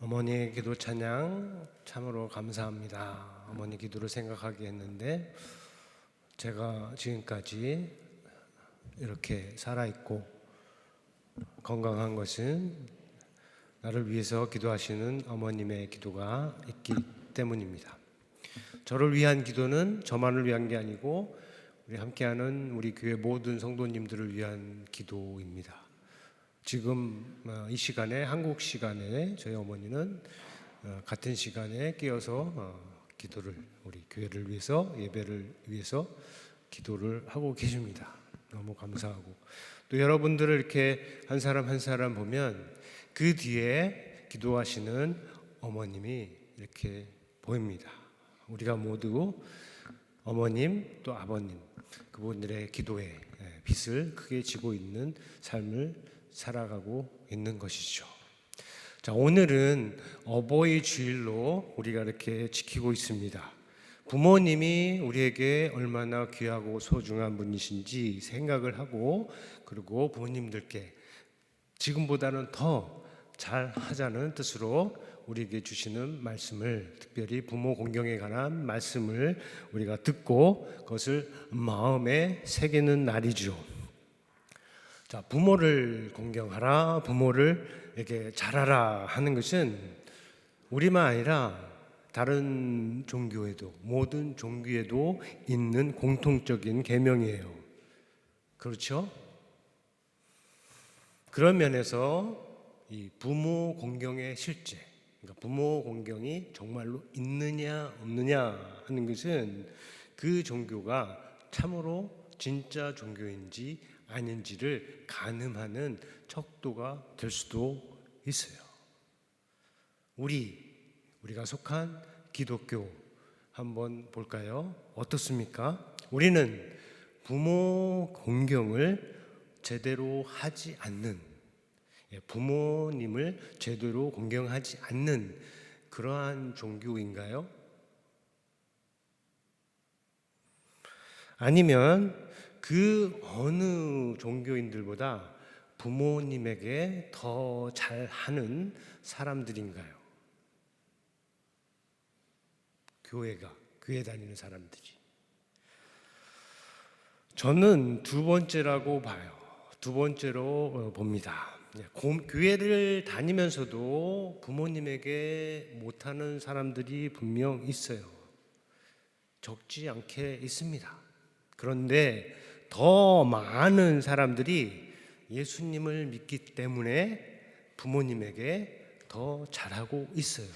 어머니의 기도 찬양 참으로 감사합니다. 어머니 기도를 생각하게 했는데 제가 지금까지 이렇게 살아있고 건강한 것은 나를 위해서 기도하시는 어머님의 기도가 있기 때문입니다. 저를 위한 기도는 저만을 위한 게 아니고 우리 함께하는 우리 교회 모든 성도님들을 위한 기도입니다. 지금 이 시간에 한국 시간에 저희 어머니는 같은 시간에 끼어서 기도를 우리 교회를 위해서 예배를 위해서 기도를 하고 계십니다. 너무 감사하고 또 여러분들을 이렇게 한 사람 한 사람 보면 그 뒤에 기도하시는 어머님이 이렇게 보입니다. 우리가 모두 어머님 또 아버님 그분들의 기도에 빚을 크게 지고 있는 삶을 살아가고 있는 것이죠. 자, 오늘은 어버이 주일로 우리가 이렇게 지키고 있습니다. 부모님이 우리에게 얼마나 귀하고 소중한 분이신지 생각을 하고 그리고 부모님들께 지금보다는 더 잘하자는 뜻으로 우리에게 주시는 말씀을 특별히 부모 공경에 관한 말씀을 우리가 듣고 그것을 마음에 새기는 날이죠. 자, 부모를 공경하라, 부모를 이렇게 잘하라 하는 것은 우리만 아니라 다른 종교에도 모든 종교에도 있는 공통적인 계명이에요. 그렇죠? 그런 면에서 이 부모 공경의 실제, 그러니까 부모 공경이 정말로 있느냐 없느냐 하는 것은 그 종교가 참으로 진짜 종교인지 아닌지를 가늠하는 척도가 될 수도 있어요. 우리가 속한 기독교 한번 볼까요? 어떻습니까? 우리는 부모 공경을 제대로 하지 않는, 부모님을 제대로 공경하지 않는 그러한 종교인가요? 아니면 그 어느 종교인들보다 부모님에게 더 잘하는 사람들인가요? 교회 다니는 사람들이. 저는 두 번째라고 봐요. 두 번째로 봅니다. 교회를 다니면서도 부모님에게 못하는 사람들이 분명 있어요. 적지 않게 있습니다. 그런데 더 많은 사람들이 예수님을 믿기 때문에 부모님에게 더 잘하고 있어요.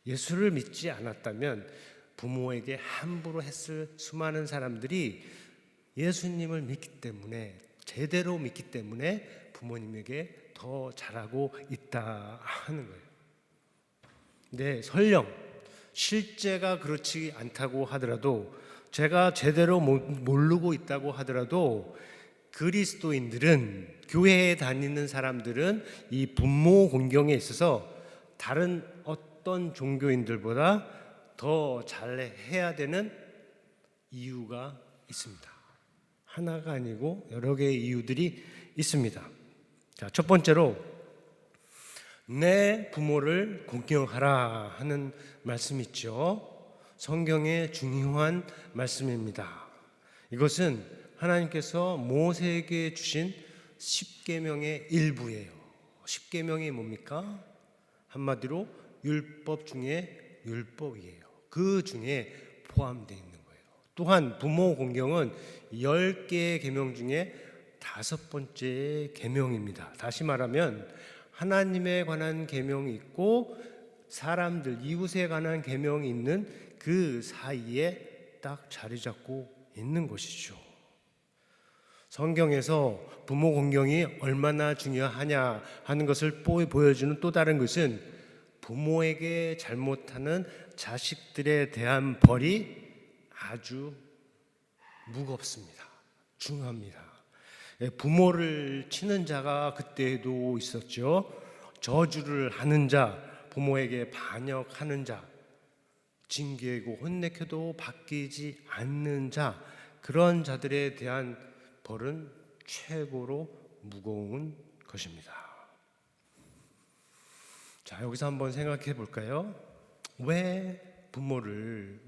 예수를 믿지 않았다면 부모에게 함부로 했을 수많은 사람들이 예수님을 믿기 때문에 제대로 믿기 때문에 부모님에게 더 잘하고 있다 하는 거예요. 근데 설령 실제가 그렇지 않다고 하더라도 제가 제대로 모르고 있다고 하더라도 그리스도인들은 교회에 다니는 사람들은 이 부모 공경에 있어서 다른 어떤 종교인들보다 더 잘해야 되는 이유가 있습니다. 하나가 아니고 여러 개의 이유들이 있습니다. 자, 첫 번째로 내 부모를 공경하라 하는 말씀이 있죠. 성경의 중요한 말씀입니다. 이것은 하나님께서 모세에게 주신 십계명의 일부예요. 십계명이 뭡니까? 한마디로 율법 중에 율법이에요. 그 중에 포함되어 있는 거예요. 또한 부모 공경은 10개의 계명 중에 5번째 계명입니다. 다시 말하면 하나님에 관한 계명이 있고 사람들, 이웃에 관한 계명이 있는 그 사이에 딱 자리 잡고 있는 것이죠. 성경에서 부모 공경이 얼마나 중요하냐 하는 것을 보여주는 또 다른 것은 부모에게 잘못하는 자식들에 대한 벌이 아주 무겁습니다. 중합니다. 부모를 치는 자가 그때도 있었죠. 저주를 하는 자, 부모에게 반역하는 자, 징계고 혼내켜도 바뀌지 않는 자, 그런 자들에 대한 벌은 최고로 무거운 것입니다. 자, 여기서 한번 생각해 볼까요? 왜 부모님을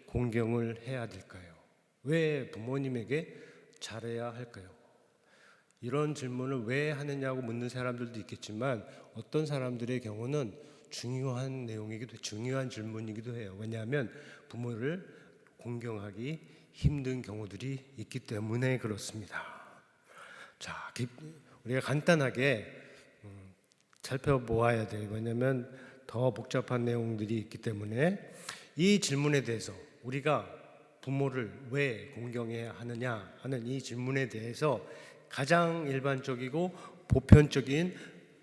공경을 해야 될까요? 왜 부모님에게 잘해야 할까요? 이런 질문을 왜 하느냐고 묻는 사람들도 있겠지만 어떤 사람들의 경우는 중요한 질문이기도 해요. 왜냐하면 부모를 공경하기 힘든 경우들이 있기 때문에 그렇습니다. 자, 우리가 간단하게 살펴보아야 돼요. 왜냐하면 더 복잡한 내용들이 있기 때문에 이 질문에 대해서 우리가 부모를 왜 공경해야 하느냐 하는 이 질문에 대해서 가장 일반적이고 보편적인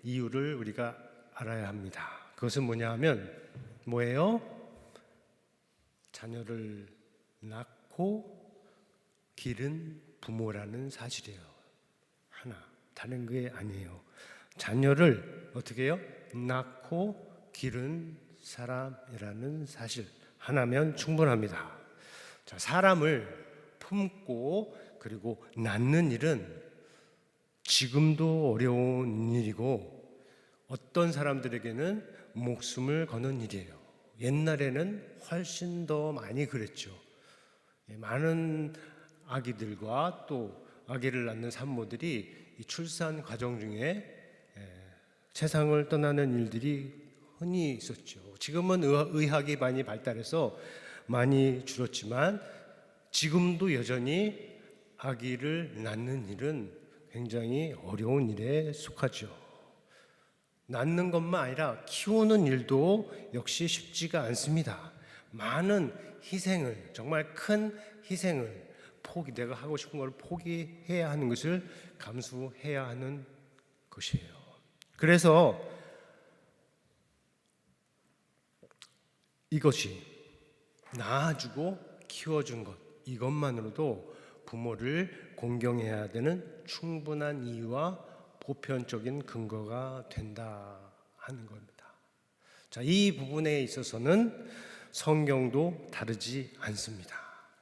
이유를 우리가 알아야 합니다. 그것은 뭐냐 하면 뭐예요? 자녀를 낳고 기른 부모라는 사실이에요. 하나, 다른 게 아니에요. 자녀를 어떻게 해요? 낳고 기른 사람이라는 사실 하나면 충분합니다. 자, 사람을 품고 그리고 낳는 일은 지금도 어려운 일이고 어떤 사람들에게는 목숨을 거는 일이에요. 옛날에는 훨씬 더 많이 그랬죠. 많은 아기들과 또 아기를 낳는 산모들이 이 출산 과정 중에 세상을 떠나는 일들이 흔히 있었죠. 지금은 의학이 많이 발달해서 많이 줄었지만 지금도 여전히 아기를 낳는 일은 굉장히 어려운 일에 속하죠. 낳는 것만 아니라 키우는 일도 역시 쉽지가 않습니다. 많은 희생을, 정말 큰 희생을 내가 하고 싶은 걸 포기해야 하는 것을 감수해야 하는 것이에요. 그래서 이것이 낳아주고 키워준 것, 이것만으로도 부모를 공경해야 되는 충분한 이유와 보편적인 근거가 된다 하는 겁니다. 자, 이 부분에 있어서는 성경도 다르지 않습니다.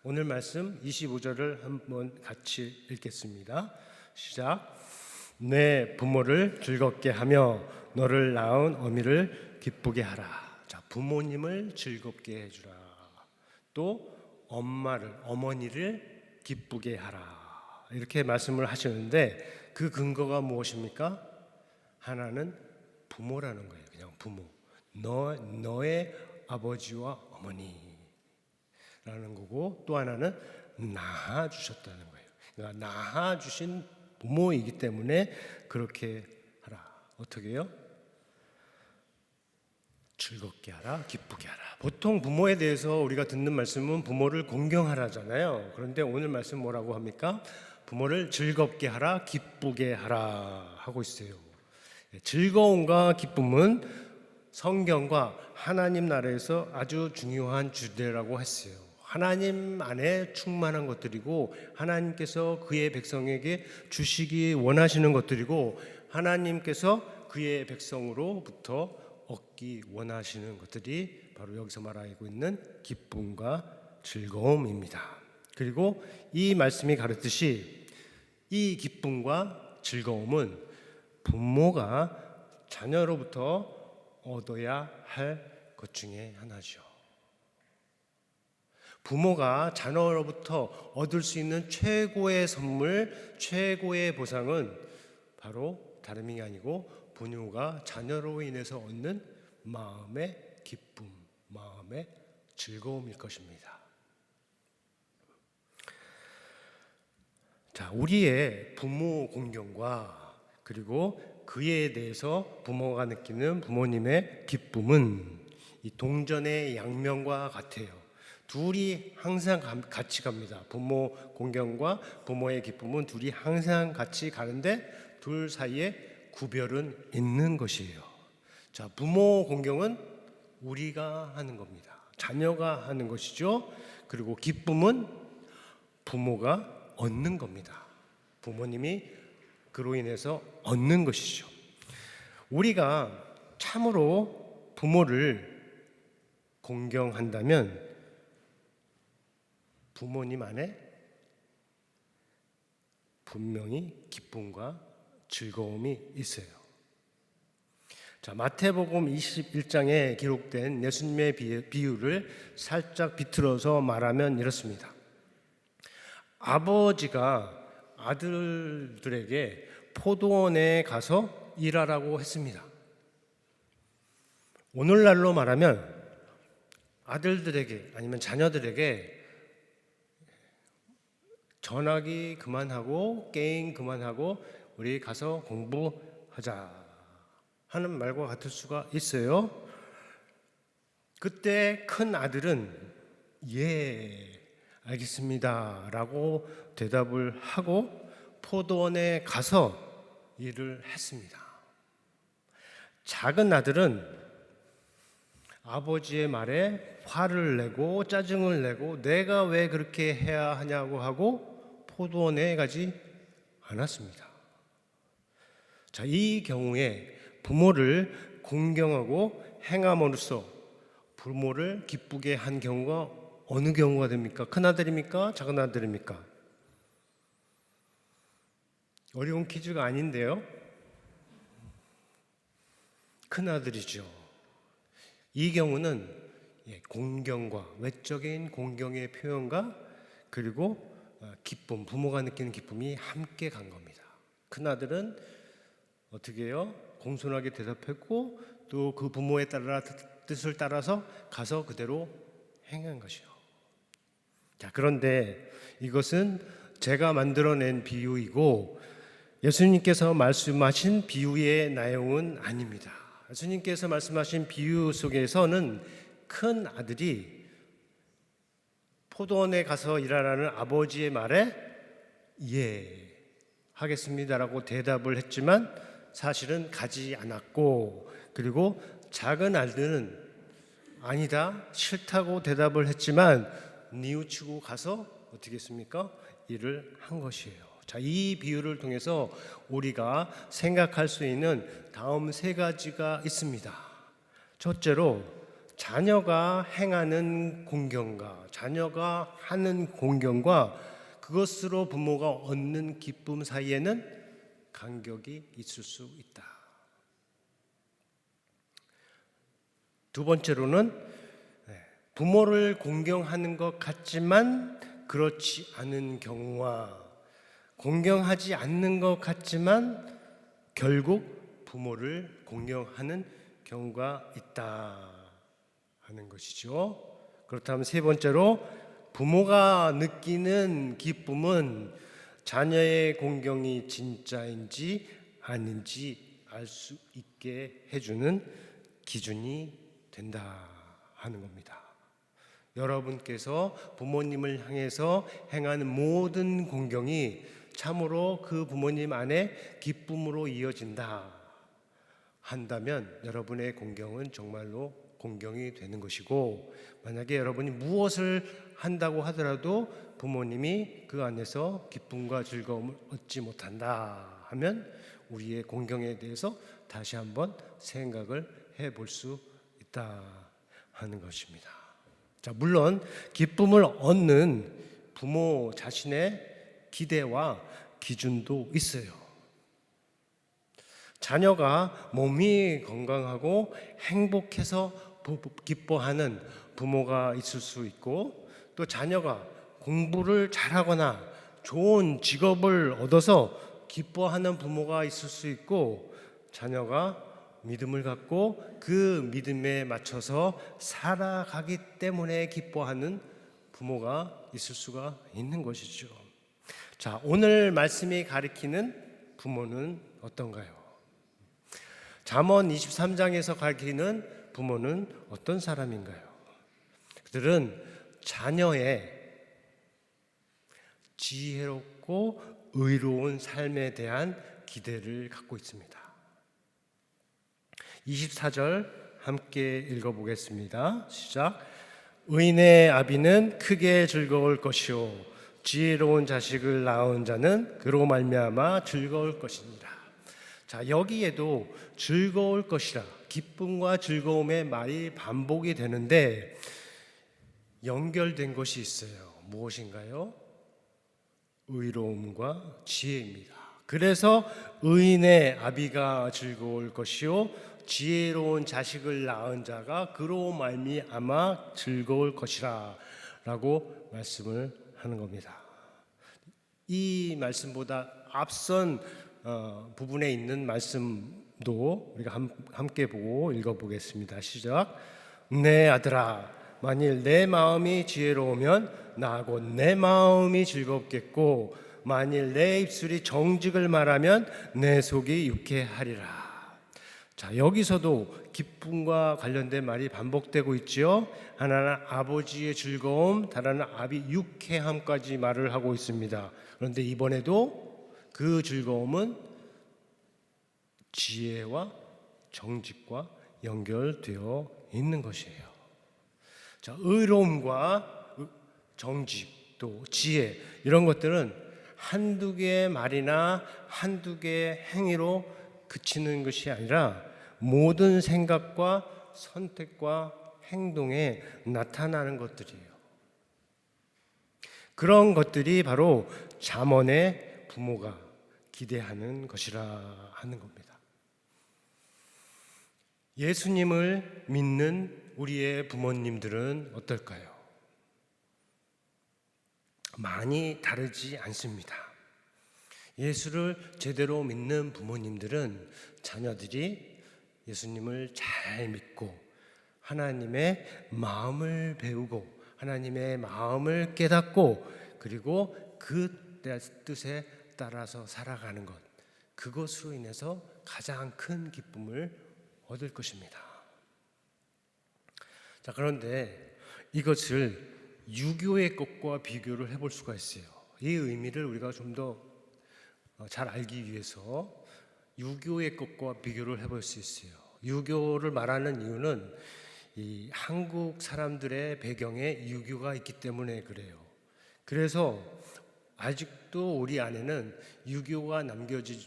오늘 말씀 25절을 한번 같이 읽겠습니다. 시작. 내 부모를 즐겁게 하며 너를 낳은 어미를 기쁘게 하라. 자, 부모님을 즐겁게 해주라. 또 어머니를 기쁘게 하라. 이렇게 말씀을 하셨는데 그 근거가 무엇입니까? 하나는 부모라는 거예요. 그냥 부모. 너의 아버지와 어머니라는 거고 또 하나는 낳아주셨다는 거예요. 그러니까 낳아주신 부모이기 때문에 그렇게 하라. 어떻게 해요? 즐겁게 하라, 기쁘게 하라. 보통 부모에 대해서 우리가 듣는 말씀은 부모를 공경하라잖아요. 그런데 오늘 말씀 뭐라고 합니까? 부모를 즐겁게 하라, 기쁘게 하라 하고 있어요. 즐거움과 기쁨은 성경과 하나님 나라에서 아주 중요한 주제라고 했어요. 하나님 안에 충만한 것들이고 하나님께서 그의 백성에게 주시기 원하시는 것들이고 하나님께서 그의 백성으로부터 얻기 원하시는 것들이 바로 여기서 말하고 있는 기쁨과 즐거움입니다. 그리고 이 말씀이 가르치듯이 이 기쁨과 즐거움은 부모가 자녀로부터 얻어야 할 것 중에 하나죠. 부모가 자녀로부터 얻을 수 있는 최고의 선물, 최고의 보상은 바로 다름이 아니고 부모가 자녀로 인해서 얻는 마음의 기쁨, 마음의 즐거움일 것입니다. 자, 우리의 부모 공경과 그리고 그에 대해서 부모가 느끼는 부모님의 기쁨은 이 동전의 양면과 같아요. 둘이 항상 같이 갑니다. 부모 공경과 부모의 기쁨은 둘이 항상 같이 가는데 둘 사이에 구별은 있는 것이에요. 자, 부모 공경은 우리가 하는 겁니다. 자녀가 하는 것이죠. 그리고 기쁨은 부모가 얻는 겁니다. 부모님이 그로 인해서 얻는 것이죠. 우리가 참으로 부모를 공경한다면 부모님 안에 분명히 기쁨과 즐거움이 있어요. 자, 마태복음 21장에 기록된 예수님의 비유를 살짝 비틀어서 말하면 이렇습니다. 아버지가 아들들에게 포도원에 가서 일하라고 했습니다. 오늘날로 말하면 아들들에게 아니면 자녀들에게 전화기 그만하고 게임 그만하고 우리 가서 공부하자 하는 말과 같을 수가 있어요. 그때 큰 아들은 예, 알겠습니다 라고 대답을 하고 포도원에 가서 일을 했습니다. 작은 아들은 아버지의 말에 화를 내고 짜증을 내고 내가 왜 그렇게 해야 하냐고 하고 포도원에 가지 않았습니다. 자, 이 경우에 부모를 공경하고 행함으로써 부모를 기쁘게 한 경우가 어느 경우가 됩니까? 큰 아들입니까? 작은 아들입니까? 어려운 퀴즈가 아닌데요. 큰 아들이죠. 이 경우는 공경과 외적인 공경의 표현과 그리고 기쁨, 부모가 느끼는 기쁨이 함께 간 겁니다. 큰 아들은 어떻게 해요? 공손하게 대답했고 또 그 부모의 뜻을 따라서 가서 그대로 행한 것이요. 자, 그런데 이것은 제가 만들어낸 비유이고 예수님께서 말씀하신 비유의 내용은 아닙니다. 예수님께서 말씀하신 비유 속에서는 큰 아들이 포도원에 가서 일하라는 아버지의 말에 예, 하겠습니다라고 대답을 했지만 사실은 가지 않았고, 그리고 작은 아들은 아니다, 싫다고 대답을 했지만 뉘우치고 가서 어떻게 했습니까? 일을 한 것이에요. 자, 이 비유를 통해서 우리가 생각할 수 있는 다음 세 가지가 있습니다. 첫째로 자녀가 행하는 공경과 자녀가 하는 공경과 그것으로 부모가 얻는 기쁨 사이에는 간격이 있을 수 있다. 두 번째로는 부모를 공경하는 것 같지만 그렇지 않은 경우와 공경하지 않는 것 같지만 결국 부모를 공경하는 경우가 있다 하는 것이죠. 그렇다면 세 번째로 부모가 느끼는 기쁨은 자녀의 공경이 진짜인지 아닌지 알 수 있게 해주는 기준이 된다 하는 겁니다. 여러분께서 부모님을 향해서 행하는 모든 공경이 참으로 그 부모님 안에 기쁨으로 이어진다 한다면 여러분의 공경은 정말로 공경이 되는 것이고, 만약에 여러분이 무엇을 한다고 하더라도 부모님이 그 안에서 기쁨과 즐거움을 얻지 못한다 하면 우리의 공경에 대해서 다시 한번 생각을 해볼 수 있다 하는 것입니다. 자, 물론 기쁨을 얻는 부모 자신의 기대와 기준도 있어요. 자녀가 몸이 건강하고 행복해서 기뻐하는 부모가 있을 수 있고, 또 자녀가 공부를 잘하거나 좋은 직업을 얻어서 기뻐하는 부모가 있을 수 있고, 자녀가 믿음을 갖고 그 믿음에 맞춰서 살아가기 때문에 기뻐하는 부모가 있을 수가 있는 것이죠. 자, 오늘 말씀이 가리키는 부모는 어떤가요? 잠언 23장에서 가리키는 부모는 어떤 사람인가요? 그들은 자녀의 지혜롭고 의로운 삶에 대한 기대를 갖고 있습니다. 24절 함께 읽어보겠습니다. 시작. 의인의 아비는 크게 즐거울 것이요 지혜로운 자식을 낳은 자는 그로 말미암아 즐거울 것이니라. 자, 여기에도 즐거울 것이라, 기쁨과 즐거움의 말이 반복이 되는데 연결된 것이 있어요. 무엇인가요? 의로움과 지혜입니다. 그래서 의인의 아비가 즐거울 것이요 지혜로운 자식을 낳은 자가 그로 말미암아 즐거울 것이라 라고 말씀을 하는 겁니다. 이 말씀보다 앞선 부분에 있는 말씀도 우리가 함께 보고 읽어보겠습니다. 시작. 내 아들아, 만일 내 마음이 지혜로우면 나하고 내 마음이 즐겁겠고, 만일 내 입술이 정직을 말하면 내 속이 유쾌하리라. 자, 여기서도 기쁨과 관련된 말이 반복되고 있죠. 하나는 아버지의 즐거움, 다른 아비 유쾌함까지 말을 하고 있습니다. 그런데 이번에도 그 즐거움은 지혜와 정직과 연결되어 있는 것이에요. 자, 의로움과 정직, 또 지혜, 이런 것들은 한두 개의 말이나 한두 개의 행위로 그치는 것이 아니라 모든 생각과 선택과 행동에 나타나는 것들이에요. 그런 것들이 바로 잠언의 부모가 기대하는 것이라 하는 겁니다. 예수님을 믿는 우리의 부모님들은 어떨까요? 많이 다르지 않습니다. 예수를 제대로 믿는 부모님들은 자녀들이 예수님을 잘 믿고 하나님의 마음을 배우고 하나님의 마음을 깨닫고 그리고 그 뜻에 따라서 살아가는 것, 그것으로 인해서 가장 큰 기쁨을 얻을 것입니다. 자, 그런데 이것을 유교의 것과 비교를 해볼 수가 있어요. 이 의미를 우리가 좀 더 잘 알기 위해서 유교의 것과 비교를 해볼 수 있어요. 유교를 말하는 이유는 이 한국 사람들의 배경에 유교가 있기 때문에 그래요. 그래서 아직도 우리 안에는 유교가 남겨진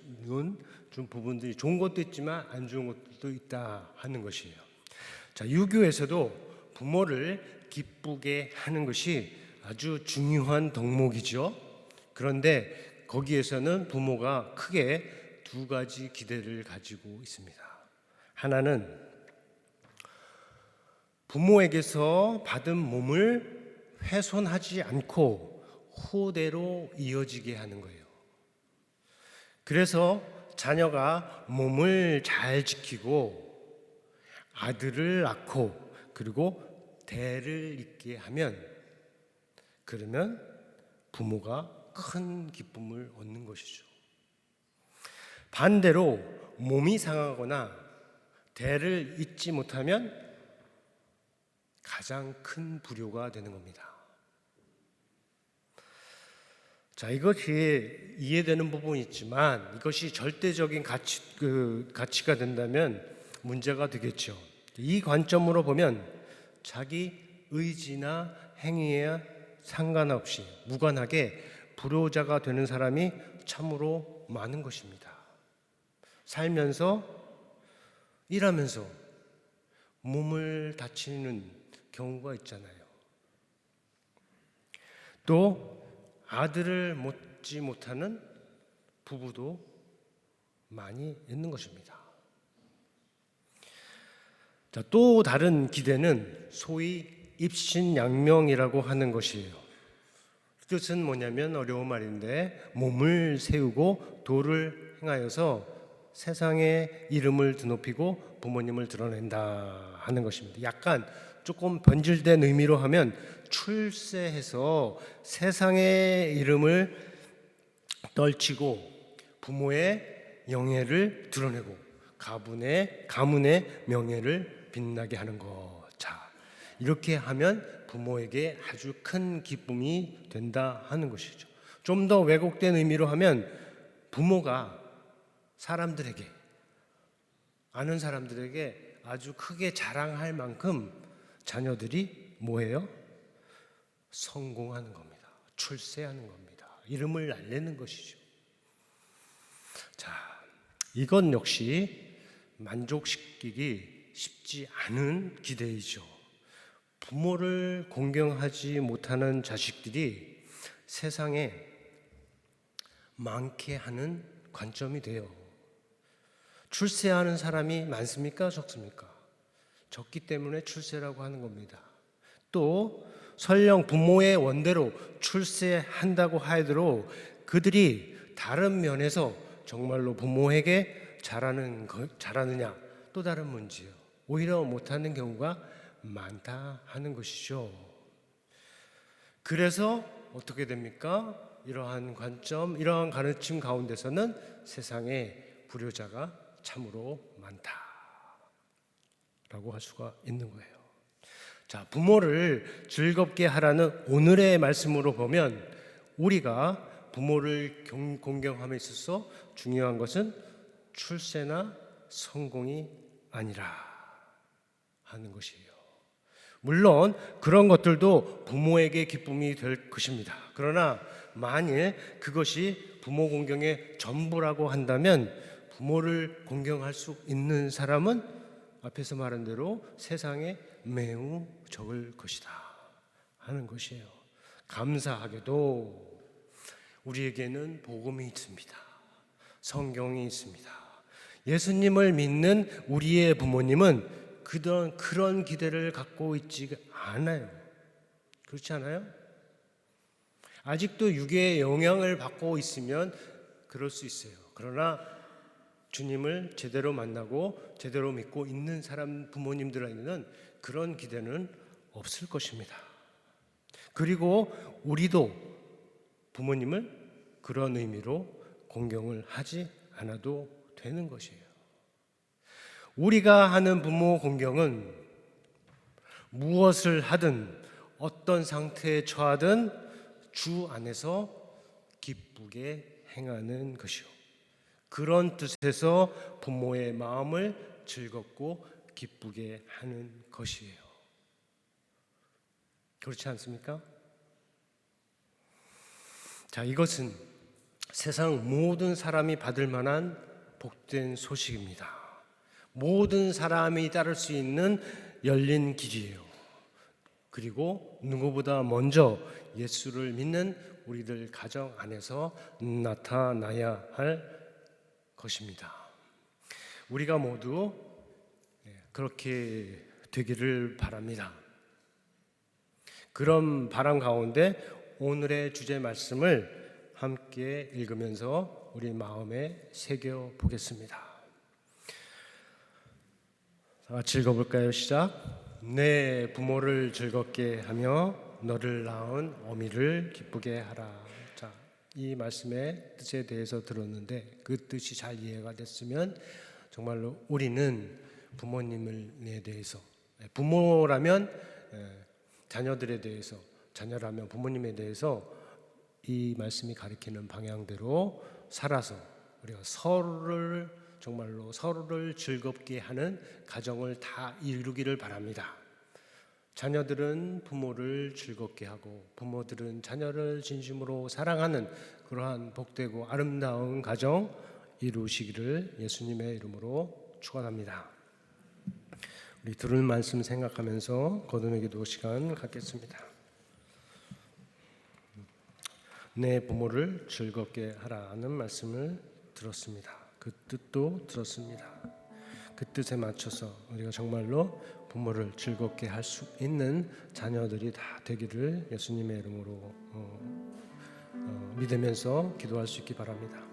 좀 부분들이 좋은 것도 있지만 안 좋은 것도 있다 하는 것이에요. 자, 유교에서도 부모를 기쁘게 하는 것이 아주 중요한 덕목이죠. 그런데 거기에서는 부모가 크게 두 가지 기대를 가지고 있습니다. 하나는 부모에게서 받은 몸을 훼손하지 않고 후대로 이어지게 하는 거예요. 그래서 자녀가 몸을 잘 지키고 아들을 낳고 그리고 대를 잇게 하면, 그러면 부모가 큰 기쁨을 얻는 것이죠. 반대로 몸이 상하거나 대를 잇지 못하면 가장 큰 불효가 되는 겁니다. 자, 이것이 이해되는 부분이 있지만 이것이 절대적인 가치가 된다면 문제가 되겠죠. 이 관점으로 보면 자기 의지나 행위에 상관없이 무관하게 불효자가 되는 사람이 참으로 많은 것입니다. 살면서 일하면서 몸을 다치는 경우가 있잖아요. 또 아들을 못지 못하는 부부도 많이 있는 것입니다. 자, 또 다른 기대는 소위 입신양명이라고 하는 것이에요. 뜻은 뭐냐면 어려운 말인데 몸을 세우고 도를 행하여서 세상의 이름을 드높이고 부모님을 드러낸다 하는 것입니다. 약간 조금 변질된 의미로 하면 출세해서 세상의 이름을 떨치고 부모의 영예를 드러내고 가문의 명예를 빛나게 하는 것. 자, 이렇게 하면 부모에게 아주 큰 기쁨이 된다 하는 것이죠. 좀 더 왜곡된 의미로 하면 부모가 사람들에게, 아는 사람들에게 아주 크게 자랑할 만큼 자녀들이 뭐예요? 성공하는 겁니다. 출세하는 겁니다. 이름을 알리는 것이죠. 자, 이건 역시 만족시키기 쉽지 않은 기대이죠. 부모를 공경하지 못하는 자식들이 세상에 많게 하는 관점이 돼요. 출세하는 사람이 많습니까? 적습니까? 적기 때문에 출세라고 하는 겁니다. 또 설령 부모의 원대로 출세한다고 하더라도 그들이 다른 면에서 정말로 부모에게 잘하느냐 또 다른 문제요. 오히려 못하는 경우가 많다 하는 것이죠. 그래서 어떻게 됩니까? 이러한 관점, 이러한 가르침 가운데서는 세상에 불효자가 참으로 많다라고 할 수가 있는 거예요. 자, 부모를 즐겁게 하라는 오늘의 말씀으로 보면 우리가 부모를 공경함에 있어서 중요한 것은 출세나 성공이 아니라 하는 것이에요. 물론 그런 것들도 부모에게 기쁨이 될 것입니다. 그러나 만일 그것이 부모 공경의 전부라고 한다면 부모를 공경할 수 있는 사람은 앞에서 말한 대로 세상에 매우 적을 것이다 하는 것이에요. 감사하게도 우리에게는 복음이 있습니다. 성경이 있습니다. 예수님을 믿는 우리의 부모님은 그런 기대를 갖고 있지 않아요. 그렇지 않아요? 아직도 육의 영향을 받고 있으면 그럴 수 있어요. 그러나 주님을 제대로 만나고 제대로 믿고 있는 사람 부모님들에게는 그런 기대는 없을 것입니다. 그리고 우리도 부모님을 그런 의미로 공경을 하지 않아도 되는 것이에요. 우리가 하는 부모 공경은 무엇을 하든 어떤 상태에 처하든 주 안에서 기쁘게 행하는 것이요. 그런 뜻에서 부모의 마음을 즐겁고 기쁘게 하는 것이에요. 그렇지 않습니까? 자, 이것은 세상 모든 사람이 받을 만한 복된 소식입니다. 모든 사람이 따를 수 있는 열린 길이에요. 그리고 누구보다 먼저 예수를 믿는 우리들 가정 안에서 나타나야 할 것입니다. 우리가 모두 그렇게 되기를 바랍니다. 그런 바람 가운데 오늘의 주제 말씀을 함께 읽으면서 우리 마음에 새겨 보겠습니다. 다 같이 읽어볼까요? 시작. 내 부모를 즐겁게 하며 너를 낳은 어미를 기쁘게 하라. 자, 이 말씀의 뜻에 대해서 들었는데 그 뜻이 잘 이해가 됐으면 정말로 우리는 부모님에 대해서, 부모라면 자녀들에 대해서, 자녀라면 부모님에 대해서 이 말씀이 가리키는 방향대로 살아서 우리가 정말로 서로를 즐겁게 하는 가정을 다 이루기를 바랍니다. 자녀들은 부모를 즐겁게 하고 부모들은 자녀를 진심으로 사랑하는 그러한 복되고 아름다운 가정 이루시기를 예수님의 이름으로 축원합니다. 우리 들은 말씀 생각하면서 거듭의 기도 시간 갖겠습니다. 내 부모를 즐겁게 하라는 말씀을 들었습니다. 그 뜻도 들었습니다. 그 뜻에 맞춰서 우리가 정말로 부모를 즐겁게 할 수 있는 자녀들이 다 되기를 예수님의 이름으로 믿으면서 기도할 수 있기 바랍니다.